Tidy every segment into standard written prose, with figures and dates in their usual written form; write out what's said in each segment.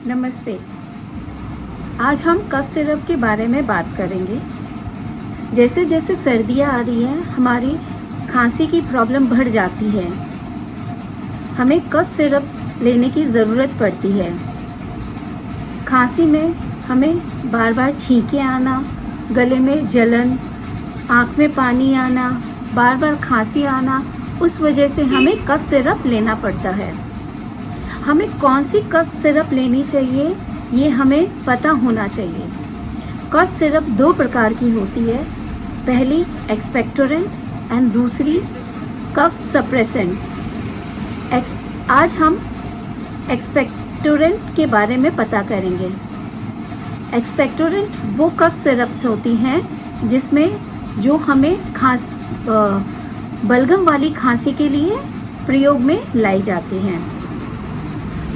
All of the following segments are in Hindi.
नमस्ते। आज हम कफ सिरप के बारे में बात करेंगे। जैसे जैसे सर्दियाँ आ रही हैं, हमारी खांसी की प्रॉब्लम बढ़ जाती है। हमें कफ सिरप लेने की ज़रूरत पड़ती है। खांसी में हमें बार बार छींकें आना, गले में जलन, आँख में पानी आना, बार बार खांसी आना, उस वजह से हमें कफ सिरप लेना पड़ता है। हमें कौन सी कफ सिरप लेनी चाहिए, ये हमें पता होना चाहिए। कफ सिरप दो प्रकार की होती है, पहली एक्सपेक्टोरेंट एंड दूसरी कफ सप्रेसेंट्स। आज हम एक्सपेक्टोरेंट के बारे में पता करेंगे। एक्सपेक्टोरेंट वो कफ सिरप्स होती हैं जिसमें जो हमें बलगम वाली खांसी के लिए प्रयोग में लाई जाती हैं।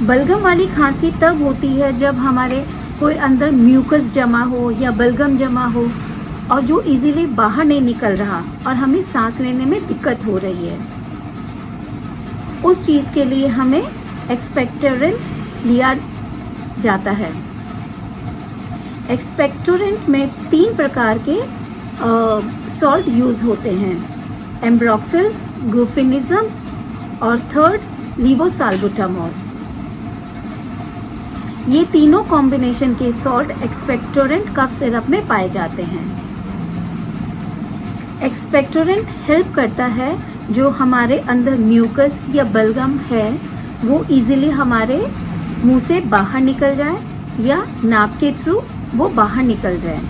बलगम वाली खांसी तब होती है जब हमारे कोई अंदर म्यूकस जमा हो या बलगम जमा हो और जो इजीली बाहर नहीं निकल रहा और हमें सांस लेने में दिक्कत हो रही है। उस चीज़ के लिए हमें एक्सपेक्टोरेंट लिया जाता है। एक्सपेक्टोरेंट में 3 प्रकार के सॉल्ट यूज़ होते हैं, एम्ब्रोक्सिल, गुफिनिज्म और थर्ड लीवोसाल्बुटामॉल। ये तीनों कॉम्बिनेशन के सॉल्ट एक्सपेक्टोरेंट कफ सिरप में पाए जाते हैं। एक्सपेक्टोरेंट हेल्प करता है जो हमारे अंदर म्यूकस या बलगम है वो इजीली हमारे मुंह से बाहर निकल जाए या नाक के थ्रू वो बाहर निकल जाए।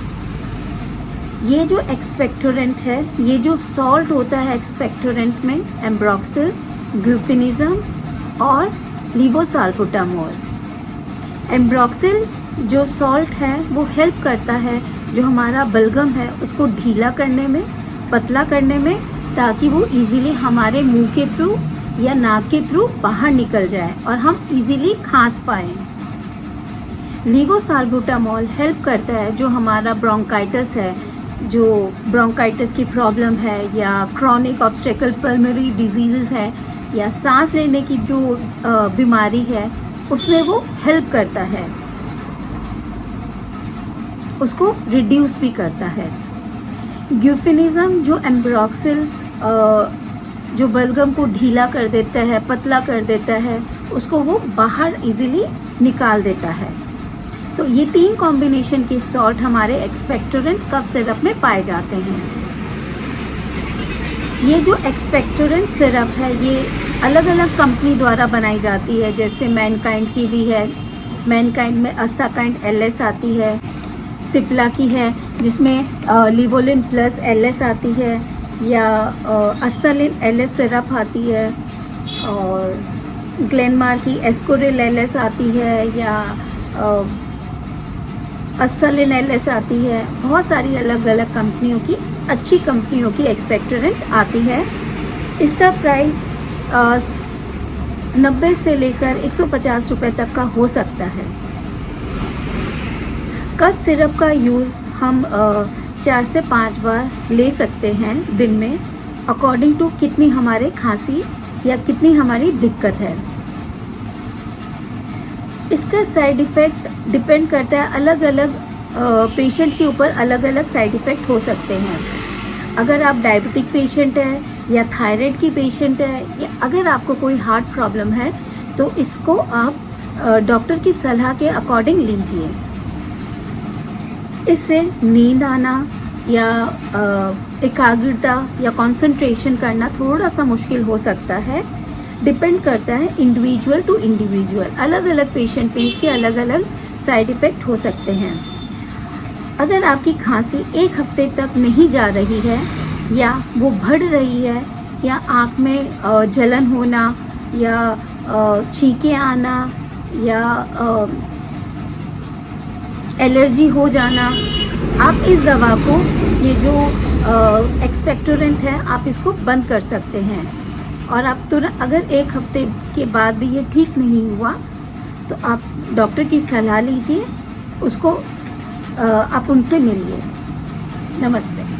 ये जो एक्सपेक्टोरेंट है, ये जो सॉल्ट होता है एक्सपेक्टोरेंट में, एम्ब्रोक्सिल, गुफिनिज्म और लीवोसाल्बुटामॉल। एम्ब्रोक्सिल जो सॉल्ट है वो हेल्प करता है जो हमारा बलगम है उसको ढीला करने में, पतला करने में, ताकि वो इजीली हमारे मुंह के थ्रू या नाक के थ्रू बाहर निकल जाए और हम इजीली खांस पाएँ। लीवोसाल्बुटामॉल हेल्प करता है जो हमारा ब्रोंकाइटिस है, जो ब्रोंकाइटिस की प्रॉब्लम है या क्रॉनिक ऑब्स्ट्रक्टिव पल्मोनरी डिजीज़ है या सांस लेने की जो बीमारी है उसमें वो हेल्प करता है, उसको रिड्यूस भी करता है। गुफिनिज्म जो एम्ब्रोक्सिल जो बलगम को ढीला कर देता है, पतला कर देता है, उसको वो बाहर इजीली निकाल देता है। तो ये 3 कॉम्बिनेशन के सॉल्ट हमारे एक्सपेक्टोरेंट कफ सिरप में पाए जाते हैं। ये जो एक्सपेक्टोरेंट सिरप है ये अलग अलग कंपनी द्वारा बनाई जाती है, जैसे मैनकाइंड की भी है। मैनकाइंड में अस्ताकाइंड LS आती है, सिप्ला की है जिसमें लिवोलिन प्लस LS आती है, या अस्तालिन LS सिरप आती है, और ग्लेनमार्क की एस्कोरिल LS आती है, या अस्तालिन LS आती है। बहुत सारी अलग अलग कंपनियों की, अच्छी कंपनियों की एक्सपेक्टोरेंट आती है। इसका प्राइस 90 से लेकर 150 रुपये तक का हो सकता है। कफ सिरप का यूज़ हम 4 से 5 बार ले सकते हैं दिन में, अकॉर्डिंग टू कितनी हमारे खांसी या कितनी हमारी दिक्कत है। इसका साइड इफ़ेक्ट डिपेंड करता है, अलग अलग पेशेंट के ऊपर अलग अलग साइड इफ़ेक्ट हो सकते हैं। अगर आप डायबिटिक पेशेंट है या थायराइड की पेशेंट है या अगर आपको कोई हार्ट प्रॉब्लम है तो इसको आप डॉक्टर की सलाह के अकॉर्डिंग लीजिए। इससे नींद आना या एकाग्रता या कंसंट्रेशन करना थोड़ा सा मुश्किल हो सकता है। डिपेंड करता है इंडिविजुअल टू इंडिविजुअल, अलग अलग पेशेंट पे इसके अलग अलग साइड इफ़ेक्ट हो सकते हैं। अगर आपकी खांसी 1 हफ्ते तक नहीं जा रही है या वो बढ़ रही है या आँख में जलन होना या छींकें आना या एलर्जी हो जाना, आप इस दवा को, ये जो एक्सपेक्टोरेंट है, आप इसको बंद कर सकते हैं। और आप तुरंत, अगर 1 हफ्ते के बाद भी ये ठीक नहीं हुआ तो आप डॉक्टर की सलाह लीजिए, उसको आप उनसे मिलिए। नमस्ते।